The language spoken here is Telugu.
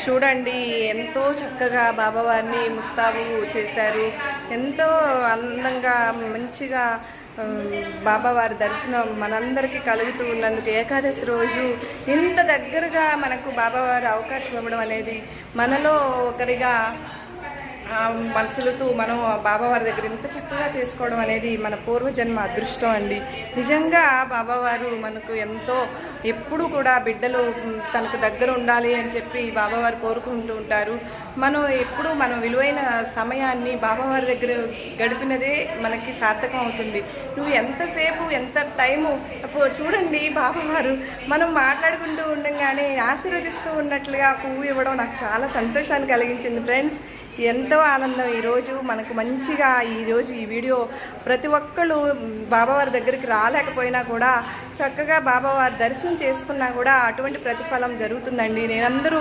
చూడండి ఎంతో చక్కగా బాబావారిని ముస్తాబు చేశారు. ఎంతో అందంగా మంచిగా బాబావారి దర్శనం మనందరికీ కలుగుతూ ఉన్నందుకు ఏకాదశి రోజు ఇంత దగ్గరగా మనకు బాబావారి అవకాశం ఇవ్వడం అనేది మనలో ఒకరిగా మనసులతో మనం బాబావారి దగ్గర ఇంత చక్కగా చేసుకోవడం అనేది మన పూర్వజన్మ అదృష్టం అండి. నిజంగా బాబావారు మనకు ఎంతో ఎప్పుడు కూడా బిడ్డలు తనకు దగ్గర ఉండాలి అని చెప్పి బాబావారు కోరుకుంటూ ఉంటారు. మనం ఎప్పుడు మనం విలువైన సమయాన్ని బాబావారి దగ్గర గడిపినదే మనకి సార్థకం అవుతుంది. నువ్వు ఎంతసేపు ఎంత టైము చూడండి బాబావారు మనం మాట్లాడుకుంటూ ఉండగానే ఆశీర్వదిస్తూ ఉన్నట్లుగా పువ్వు ఇవ్వడం నాకు చాలా సంతోషాన్ని కలిగించింది ఫ్రెండ్స్. ఎంతో ఆనందం. ఈరోజు మనకు మంచిగా ఈరోజు ఈ వీడియో ప్రతి ఒక్కళ్ళు బాబావారి దగ్గరికి రాలేకపోయినా కూడా చక్కగా బాబావారి దర్శనం చేసుకున్నా కూడా అటువంటి ప్రతిఫలం జరుగుతుందండి. నేనందరూ